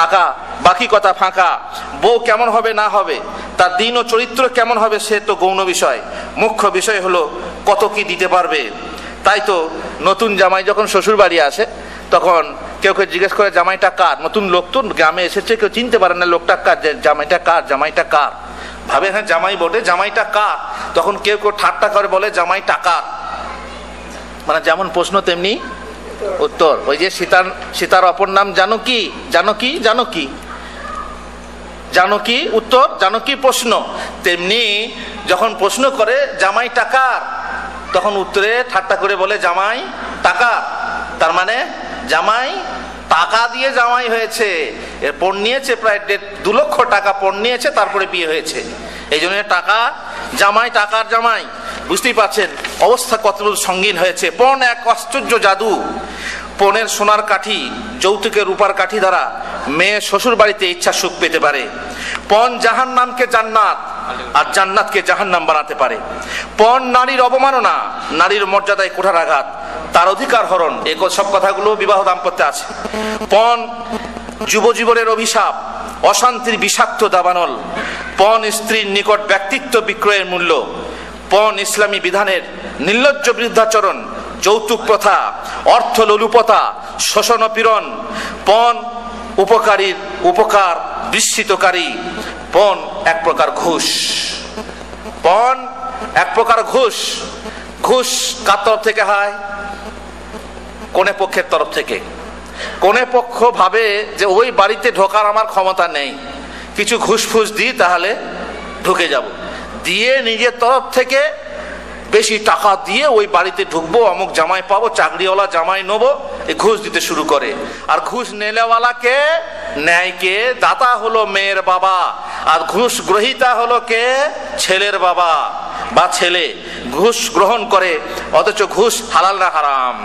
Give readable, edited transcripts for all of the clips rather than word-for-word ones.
ফাঁকা, বাকি কথা ফাঁকা। বউ কেমন হবে না হবে, তার দিন ও চরিত্র কেমন হবে সে তো গৌণ বিষয়, মুখ্য বিষয় হলো কত কি দিতে পারবে। তাই তো নতুন জামাই যখন শ্বশুর বাড়ি আসে তখন কেউ কেউ জিজ্ঞেস করে জামাইটা কার। নতুন লোক তো গ্রামে এসেছে, কেউ চিনতে পারে না লোকটা কার, জামাইটা কার, জামাইটা কার। ভাবে হ্যাঁ জামাই বটে, জামাইটা কার। তখন কেউ কেউ ঠাট্টা করে বলে জামাইটা কার। মানে যেমন প্রশ্ন তেমনি উত্তর। ওই যে সীতার অপর নাম জানকী, জানকী জানকী জানকী উত্তর, জানকী প্রশ্ন। তেমনি যখন প্রশ্ন করে জামাই টাকার, তখন উত্তরে ঠাট্টা করে বলে জামাই টাকা। তার মানে জামাই টাকা দিয়ে জামাই হয়েছে, এর পণ নিয়েছে প্রায় 2 লক্ষ টাকা পণ নিয়েছে, তারপরে বিয়ে হয়েছে। এই জন্য টাকা জামাই, টাকার জামাই। বুঝতেই পারছেন অবস্থা কতটুকু সঙ্গীন হয়েছে। পণ এক আশ্চর্য জাদু। পণের সোনার কাঠি, যৌতুকের রূপার কাঠি দ্বারা মেয়ে শ্বশুর বাড়িতে ইচ্ছা সুখ পেতে পারে। পণ জাহান্নামকে জান্নাত আর জান্নাতকে জাহান্নাম বানাতে পারে। পণ নারীর অবমাননা, নারীর মর্যাদায় কুঠারাঘাত, তার অধিকার হরণ। এই সব কথাগুলো বিবাহ দাম্পত্যে আছে। পণ যুবজীবনের অভিশাপ, অশান্তির বিষাক্ত দাবানল। পণ স্ত্রীর নিকট ব্যক্তিত্ব বিক্রয়ের মূল্য। পণ ইসলামী বিধানের নির্লজ্জ বিরুদ্ধাচরণ, যৌতুক প্রথা, অর্থ লোলুপতা, শোষণ পীড়ন। পণ উপকারীর উপকার বিস্মৃতকারী। পণ এক প্রকার ঘুষ। পণ এক প্রকার ঘুষ। ঘুষ কার তরফ থেকে হয়? কনে পক্ষের তরফ থেকে। কনে পক্ষ ভাবে যে ওই বাড়িতে ঢোকার আমার ক্ষমতা নেই, কিছু ঘুষ ফুস দিই তাহলে ঢুকে যাব, দিয়ে নিজের তরফ থেকে বেশি টাকা দিয়ে ওই বাড়িতে ঢুকবো, অমুক জামাই পাবো, চাকরিওয়ালা জামাই নেবো, এই ঘুষ দিতে শুরু করে। আর ঘুষ নেওয়ালাকে, ন্যায়কে দাতা হলো মেয়ের বাবা, আর ঘুষ গ্রহীতা হলো কে? ছেলের বাবা বা ছেলে। ঘুষ গ্রহণ করে, অথচ ঘুষ হালাল না হারাম?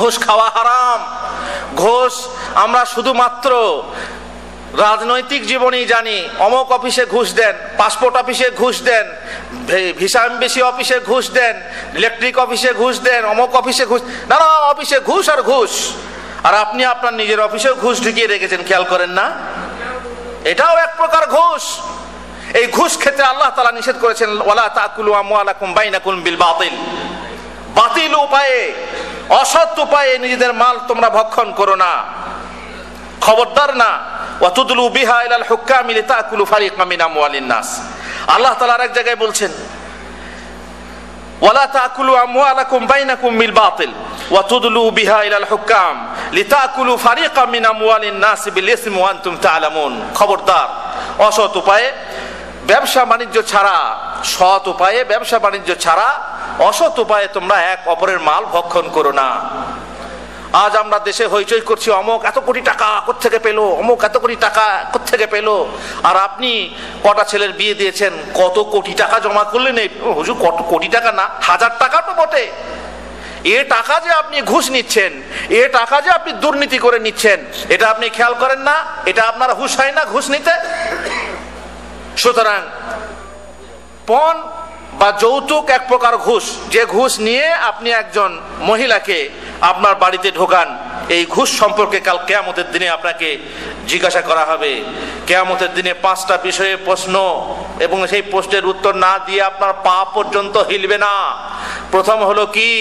ঘুষ খাওয়া হারাম। ঘুষ আমরা শুধুমাত্র রাজনৈতিক জীবনেই জানি, অমুক অফিসে ঘুষ দেন, পাসপোর্ট অফিসে ঘুষ দেন, ভিসা এমবেসি অফিসে ঘুষ দেন, ইলেকট্রিক অফিসে ঘুষ দেন, অমুক অফিসে ঘুষ, নানা অফিসে ঘুষ আর ঘুষ। আর আপনি আপনার নিজের অফিসেও ঘুষ ঢুকিয়ে রেখেছেন, খেয়াল করেন না? এটাও এক প্রকার ঘুষ। এই ঘুষ ক্ষেত্রে আল্লাহ তাআলা নিষেধ করেছেন, ওয়ালা তাকুলু আমওয়ালাকুম বাইনাকুম বিল বাতিল। বাতিল উপায়ে, অসৎ উপায়ে নিজেদের মাল তোমরা ভক্ষণ করো না, খবরদার না। ওয়াতুদলু বিহা ইলাল হুক্কামি লিতাকুলু ফারিকাম মিন আমওয়ালিন নাস। আল্লাহ তাআলা এক জায়গায় বলছেন, ওয়ালা তাকুলু আমওয়ালাকুম বাইনাকুম বিল বাতিল ওয়াতুদলু বিহা ইলাল হুক্কাম লিতাকুলু ফারিকাম মিন আমওয়ালিন নাস বিল ইসমি ওয়া আনতুম তা'লামুন। খবরদার, অসৎ উপায়ে ব্যবসা বাণিজ্য ছাড়া, সৎ উপায়ে ব্যবসা বাণিজ্য ছাড়া অসৎ উপায়ে তোমরা এক অপরের মাল ভক্ষণ করো না। আজ আমরা দেশে হইচই করছি, অমুক এত কোটি টাকা কোত্থেকে পেলো, অমুক এত কোটি টাকা কোত্থেকে পেলো। আর আপনি কটা ছেলের বিয়ে দিয়েছেন, কত কোটি টাকা জমা করলেন? এই হুজুর কত কোটি টাকা না, 1000 টাকা তো বটে। এ টাকা যে আপনি ঘুষ নিচ্ছেন, এ টাকা যে আপনি দুর্নীতি করে নিচ্ছেন, এটা আপনি খেয়াল করেন না? এটা আপনার হুঁশ হয় না ঘুষ নিতে? সুতরাং পণ বা যৌতুক এক প্রকার ঘুষ। যে ঘুষ নিয়ে আপনি একজন মহিলাকে আপনার বাড়িতে ঢোকান, এই ঘুষ সম্পর্কে কাল কিয়ামতের দিনে আপনাকে জিজ্ঞাসা করা হবে। কিয়ামতের দিনে 5টা বিষয়ে প্রশ্ন, এবং সেই প্রশ্নের উত্তর না দিয়ে আপনার পা পর্যন্ত হিলবে না। প্রথম হলো কি?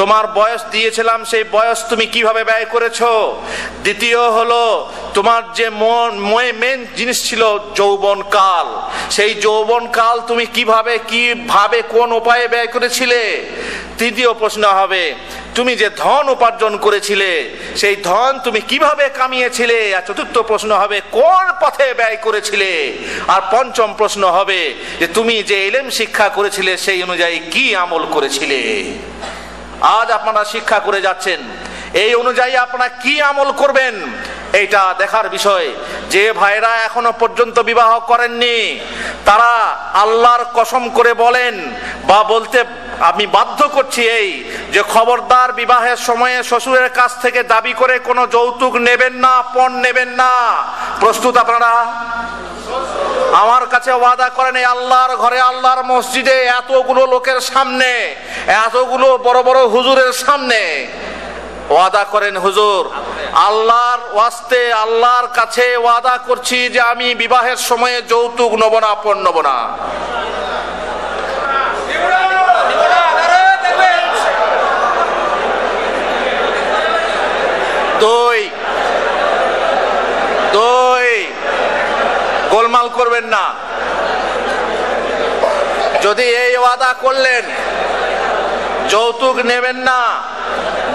তোমার বয়স দিয়েছিলাম, সেই বয়স তুমি কিভাবে ব্যয় করেছো। দ্বিতীয় হলো তোমার যে মেন জিনিস ছিল যৌবন কাল, সেই যৌবন কাল তুমি কিভাবে কোন উপায়ে ব্যয় করেছিলে। তৃতীয় প্রশ্ন হবে তুমি যে ধন উপার্জন করেছিলে, সেই ধন তুমি কিভাবে কামিয়েছিলে। আর চতুর্থ প্রশ্ন হবে কোন পথে ব্যয় করেছিলে। আর পঞ্চম প্রশ্ন হবে যে তুমি যে ইলম শিক্ষা করেছিলে সেই অনুযায়ী কি আমল করেছিলে। আজ আপনারা শিক্ষা করে যাচ্ছেন, এই অনুযায়ী আপনারা কি আমল করবেন এইটা দেখার বিষয়। যে ভাইরা এখনো পর্যন্ত বিবাহ করেননি তারা আল্লাহর কসম করে বলেন, বা বলতে আমি বাধ্য করছি এই যে খবরদার বিবাহের সময়ে শ্বশুরের কাছ থেকে দাবি করে কোনো যৌতুক নেবেন না, পণ নেবেন না। প্রস্তুত আপনারা? আমার কাছে ওয়াদা করেন, এই আল্লাহর ঘরে, আল্লাহর মসজিদে, এতগুলো লোকের সামনে, এতগুলো বড় বড় হুজুরের সামনে ওয়াদা করেন হুজুর, আল্লাহর ওয়াস্তে আল্লাহর কাছে ওয়াদা করছি যে আমি বিবাহের সময়ে যৌতুক নেব না, পণ নেব না। দুই, গোলমাল করবেন না। যদি এই ওয়াদা করলেন যৌতুক নেবেন না,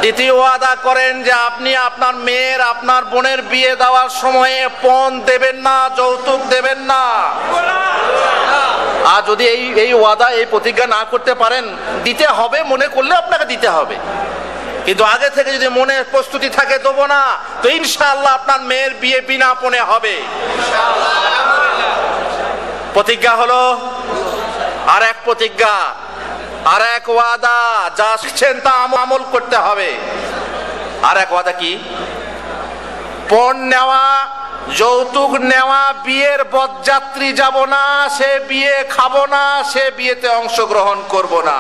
দ্বিতীয় ওয়াদা করেন যে আপনি আপনার মেয়ের, আপনার বোনের বিয়ে দেওয়ার সময়ে পণ দেবেন না, যৌতুক দেবেন না। আর যদি এই ওয়াদা, এই প্রতিজ্ঞা না করতে পারেন, দিতে হবে মনে করলে আপনাকে দিতে হবে, কিন্তু আগে থেকে যদি মনে প্রস্তুতি থাকে দেবো না, তো ইনশাআল্লাহ আপনার মেয়ের বিয়ে বিনা পণে হবে। প্রতিজ্ঞা হলো। আর এক প্রতিজ্ঞা, আর এক ওয়াদা, যা শিখছেন তা আমল করতে হবে। আর এক ওয়াদা কি? পণ নেওয়া, যৌতুক নেওয়া, বিয়ের বরযাত্রী যাব না, সে বিয়ে খাবো না, সে বিয়েতে অংশগ্রহণ করব না।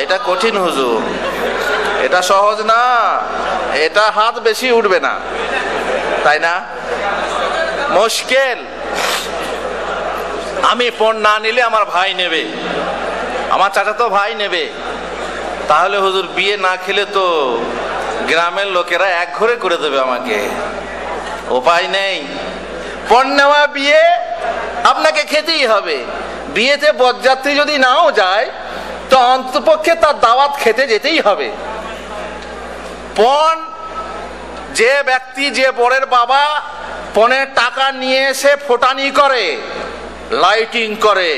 এটা কঠিন হুজুর, এটা সহজ না, এটা হাত বেশি উঠবে না, তাই না? মুশকিল। আমি পণ না নিলে আমার ভাই নেবে, আমার চাচাতো ভাই নেবে, তাহলে হুজুর বিয়ে না খেলে তো গ্রামের লোকেরা এক ঘরে করে দেবে আমাকে, উপায় নেই। পণ নেওয়া বিয়ে আপনাকে খেতেই হবে। বিয়েতে বরযাত্রী যদি নাও যায় তো অন্ততপক্ষে তার দাওয়াত খেতে যেতেই হবে। পণ, যে ব্যক্তি, যে বরের বাবা পণের টাকা নিয়ে এসে ফোটানি করে, লাইটিং করে,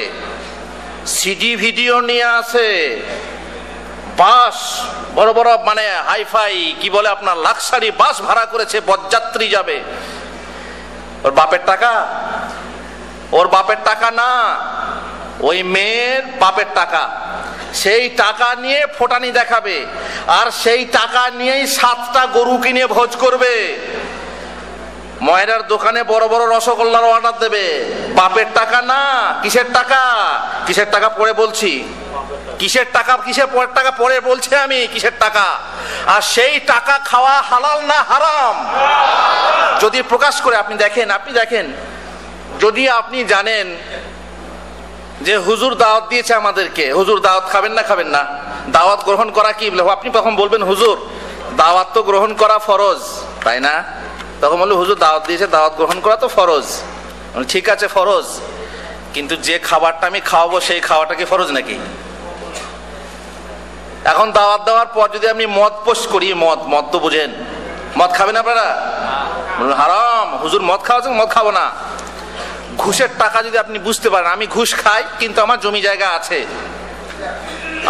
সিডি ভিডিও নিয়ে আসে, বাস, বড় বড় মানে হাইফাই কি বলে আপনার লাক্সারি বাস ভাড়া করেছে, বরযাত্রী যাবে, ওর বাপের টাকা? ওর বাপের টাকা না, ওই মেয়ের বাপের টাকা। সেই টাকা নিয়ে ফোটানি দেখাবে, আর সেই টাকা নিয়েই 7টা গরু কিনে ভোজ করবে। ময়রার দোকানে বড় বড় রসগোল্লার অর্ডার দেবে, বাপের টাকা না। কিসের টাকা? কিসের টাকা পরে বলছি, কিসের টাকা, কিসের পরের টাকা পরে বলছি আমি, কিসের টাকা। আর সেই টাকা খাওয়া হালাল না হারাম? যদি প্রকাশ করে আপনি দেখেন, যদি আপনি জানেন যে হুজুর দাওয়াত দিয়েছে আমাদেরকে, হুজুর দাওয়াত খাবেন না, খাবেন না, দাওয়াত গ্রহণ করা কি, আপনি তখন বলবেন হুজুর দাওয়াত তো গ্রহণ করা ফরজ, তাই না? তখন বললো হুজুর দাওয়াত দিয়েছে, দাওয়াত গ্রহণ করা তো ফরজ। ঠিক আছে ফরজ, কিন্তু যে খাবারটা আমি খাওয়াবো সেই খাওয়াটা কি ফরজ নাকি? এখন দাওয়াত দেওয়ার পর যদি আমি মদ পোষ করি, মদ তো বুঝেন, মদ খাবেন আপনারা? হারাম, হুজুর মদ খাওয়াচ্ছেন, মদ খাবো না। ঘুষের টাকা যদি আপনি বুঝতে পারেন, আমি ঘুষ খাই কিন্তু আমার জমি জায়গা আছে,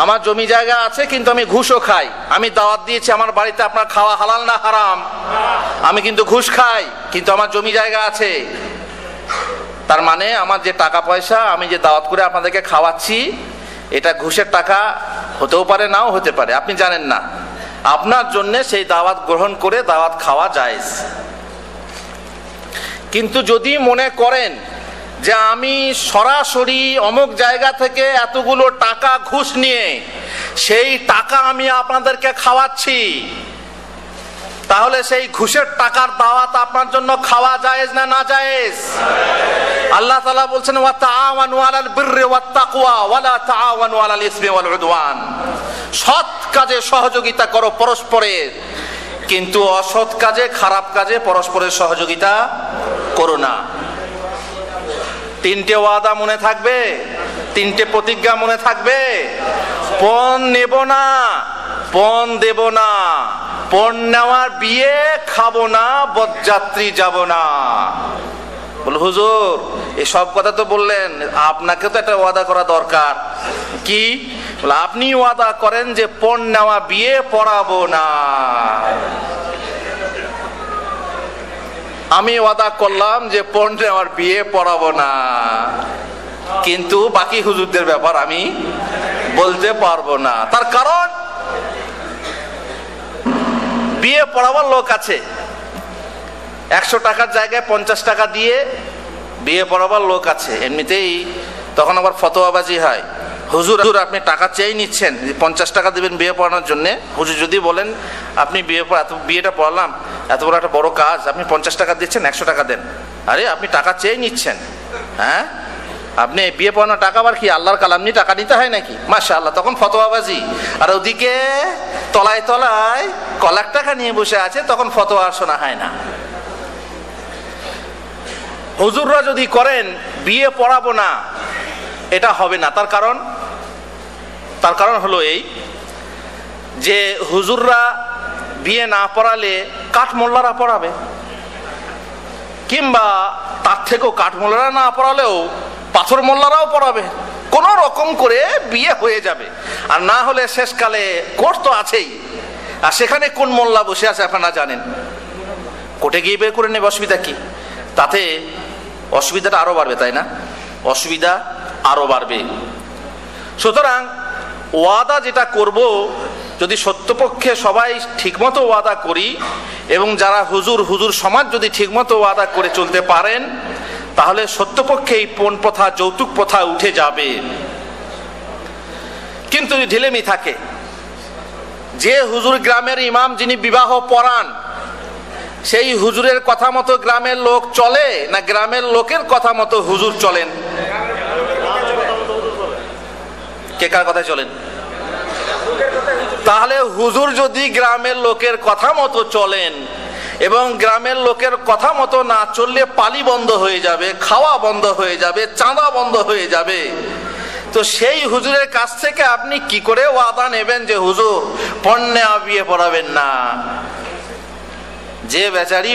আমার জমি জায়গা আছে কিন্তু আমি ঘুষও খাই, আমি দাওয়াত দিয়েছি আমার বাড়িতে, আপনার খাওয়া হালাল না হারাম? আমি কিন্তু ঘুষ খাই কিন্তু আমার জমি জায়গা আছে, তার মানে আমার যে টাকা পয়সা আমি যে দাওয়াত করে আপনাদেরকে খাওয়াচ্ছি, এটা ঘুষের টাকা হতেও পারে, নাও হতে পারে, আপনি জানেন না। আপনার জন্য সেই দাওয়াত গ্রহণ করে দাওয়াত খাওয়া জায়েজ। কিন্তু যদি মনে করেন যে আমি সরাসরি অমুক জায়গা থেকে এতগুলো টাকা ঘুষ নিয়ে সেই টাকা আমি আপনাদেরকে খাওয়াচ্ছি, তাহলে সেই ঘুষের টাকার দাওয়াত আপনার জন্য খাওয়া জায়েজ না না জায়েজ? আল্লাহ তাআলা বলছেন ওয়া তাআওয়ানু আলাল বিররি ওয়াত তাকওয়া ওয়া লা তাআওয়ানু আলাল ইসমি ওয়াল উদওয়ান। সৎ কাজে সহযোগিতা করো পরস্পরের, কিন্তু অসৎ কাজে, খারাপ কাজে পরস্পরের সহযোগিতা করো না। 3টে ওয়াদা মনে থাকবে, 3টে প্রতিজ্ঞা মনে থাকবে। পণ নেব না, পণ দেব না, পণ নেওয়ার বিয়ে খাবো না, বরযাত্রী যাব না। বল হুজুর এসব কথা তো বললেন, আপনাকে তো একটা ওয়াদা করা দরকার। কি? বলে আপনি ওয়াদা করেন যে পণ নেওয়া বিয়ে পড়াবো না। আমি ওয়াদা করলাম যে পণ নেওয়ার বিয়ে পড়াবো না, কিন্তু বাকি হুজুরদের ব্যাপার আমি বলতে পারবো না। তার কারণ বিয়ে পড়াবার লোক আছে, 100 টাকার জায়গায় 50 টাকা দিয়ে বিয়ে পড়াবার লোক আছে। এমনিতেই তখন আবার ফতোয়াবাজি হয়, হুজুর আপনি টাকা চেয়ে নিচ্ছেন, 50 টাকা দেবেন বিয়ে পড়ানোর জন্য। হুজুর যদি বলেন আপনি বিয়েটা পড়ালাম, এত বড় একটা বড় কাজ, আপনি 50 টাকা দিচ্ছেন, 100 টাকা দেন। আরে আপনি টাকা চেয়ে নিচ্ছেন, হ্যাঁ? আপনি বিয়ে পড়ানোর টাকা আবার কি আল্লাহর কালাম নিয়ে টাকা নিতে হয় নাকি? মাশাআল্লাহ, তখন ফতোয়াবাজি। আর ওদিকে তলায় তলায় কলার টাকা নিয়ে বসে আছে, তখন ফতোয়া শোনা হয় না। হুজুররা যদি করেন বিয়ে পড়াবো না, এটা হবে না। তার কারণ হলো এই যে হুজুররা বিয়ে না পড়ালে কাঠমোল্লারা পড়াবে, কিংবা তার থেকেও কাঠমোল্লারা না পড়ালেও পাথর মোল্লারাও পড়াবে। কোন রকম করে বিয়ে হয়ে যাবে। আর না হলে শেষকালে কোর্ট তো আছেই, আর সেখানে কোন মোল্লা বসে আছে আপনারা জানেন। কোর্টে গিয়ে বের করে নেবে, অসুবিধা কি? তাতে অসুবিধাটা আরো বাড়বে, তাই না? অসুবিধা আরো বাড়বে। সুতরাং ওয়াদা যেটা করব, যদি সত্যপক্ষে সবাই ঠিকমতো ওয়াদা করি, এবং যারা হুজুর সমাজ যদি ঠিকমতো ওয়াদা করে চলতে পারেন, তাহলে সত্যপক্ষে এই পণ প্রথা, যৌতুক প্রথা উঠে যাবে। কিন্তু ঢিলেমি থাকে, যে হুজুর গ্রামের ইমাম যিনি বিবাহ পড়ান, সেই হুজুরের কথা মতো গ্রামের লোক চলে, না গ্রামের লোকের কথা মতো হুজুর চলেন? কে কার কথায় চলেন? তাহলে হুজুর যদি গ্রামের লোকের কথা মতো চলেন, এবং গ্রামের লোকের কথা মতো না চললে পানি বন্ধ হয়ে যাবে, খাওয়া বন্ধ হয়ে যাবে, চাঁদা বন্ধ হয়ে যাবে। তো সেই হুজুরের কাছ থেকে আপনি কি করে ওয়াদা নেবেন যে হুজুর পণ্যে বিয়ে পড়াবেন না? যে বেচারি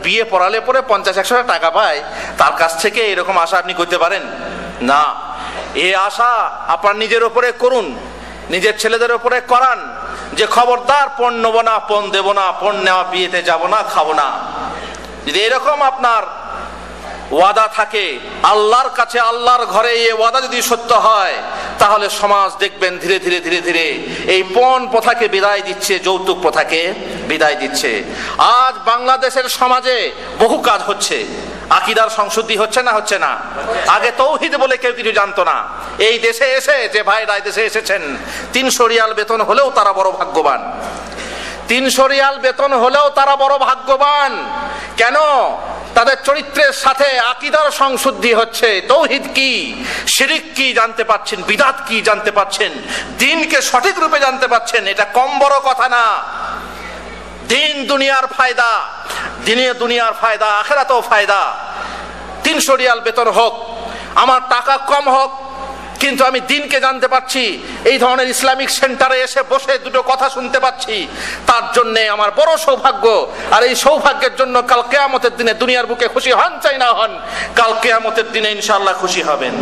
বিয়ে পড়ালে পরে 50-100 টাকা পায়, তার কাছ থেকে এরকম আশা আপনি করতে পারেন না। এই আশা আপনার নিজের উপরে করুন, নিজের ছেলেদের উপরে করান, যে খবরদার পণ নেবো না, পণ দেবো না, পণ নেওয়া বিয়েতে যাবো না, খাবো না। যদি এরকম আপনার ওয়াদা থাকে আল্লাহর কাছে, আল্লাহর ঘরে এই ওয়াদা যদি সত্য হয়, তাহলে সমাজ দেখবেন ধীরে ধীরে ধীরে ধীরে এই পণ প্রথাকে বিদায় দিচ্ছে, যৌতুক প্রথাকে বিদায় দিচ্ছে। আজ বাংলাদেশের সমাজে বহু কাজ হচ্ছে। আকীদার সংশুদ্ধি হচ্ছে না? হচ্ছে না? আগে তৌহিদ বলে কেউ কিছু জানতো না। এই দেশে এসে যে ভাইরা দেশে এসেছেন, 300 রিয়াল বেতন হলেও তারা বড় ভাগ্যবান। 300 রিয়াল বেতন হলেও তারা বড় ভাগ্যবান। কেন? তাদের চরিত্রের সাথে আকীদার সংশুদ্ধি হচ্ছে। তৌহিদ কি, শিরিক কি জানতে পাচ্ছেন, বিদআত কি জানতে পাচ্ছেন, দ্বীনকে সঠিক রূপে জানতে পাচ্ছেন। এটা কম বড় কথা না। দিন দুনিয়ার ফায়দা, দিনে দুনিয়ার ফায়দা, আখিরাতেও ফায়দা। 300 রিয়াল বেতন হোক, আমার টাকা কম হোক, কিন্তু আমি দিনকে জানতে পারছি, এই ধরনের ইসলামিক সেন্টারে এসে বসে দুটো কথা শুনতে পাচ্ছি, তার জন্য আমার বড় সৌভাগ্য। আর এই সৌভাগ্যের জন্য কাল কিয়ামতের দিনে দুনিয়ার বুকে খুশি হন চাই না হন, কাল কিয়ামতের দিনে ইনশাআল্লাহ খুশি হবেন।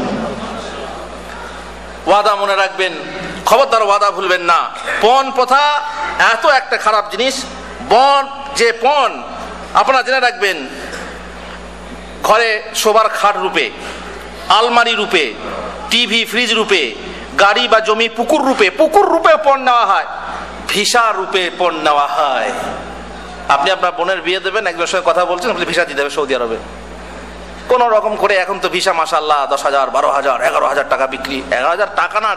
ওয়াদা মনে রাখবেন, খবরদার ওয়াদা ভুলবেন না। পণ প্রথা এত একটা খারাপ জিনিস। পণ আপনারা জেনে রাখবেন, ঘরে শোবার খাট রূপে, আলমারি রূপে, টিভি ফ্রিজ রূপে, গাড়ি বা জমি পুকুর রূপে পণ নেওয়া হয়, ভিসা রূপে পণ নেওয়া হয়। আপনি আপনার বোনের বিয়ে দেবেন, একজনের সঙ্গে কথা বলছেন, আপনি ভিসা দিয়ে দেবে সৌদি আরবে। কোন রকম করে এখন তো ভিসা মাশাআল্লাহ 10,000, 12,000, 11,000 টাকা বিক্রি। 11,000 টাকা না,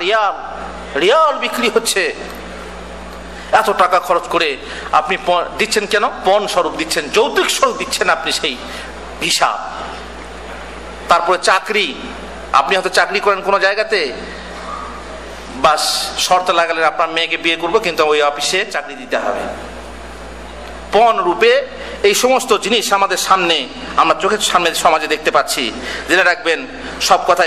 রিয়াল বিক্রি হচ্ছে। এত টাকা খরচ করে আপনি দিচ্ছেন কেন? পণ স্বরূপ দিচ্ছেন, যৌতুক স্বরূপ দিচ্ছেন আপনি সেই ভিসা। তারপরে চাকরি, আপনি হয়তো চাকরি করেন কোনো জায়গাতে, বাস শর্ত লাগালেন আপনার মেয়েকে বিয়ে করবো, কিন্তু ওই অফিসে চাকরি দিতে হবে। পণ রূপে এই সমস্ত জিনিস আমাদের সামনে, আমরা চোখের সামনে সমাজে দেখতে পাচ্ছি। জেনে রাখবেন, সব কথা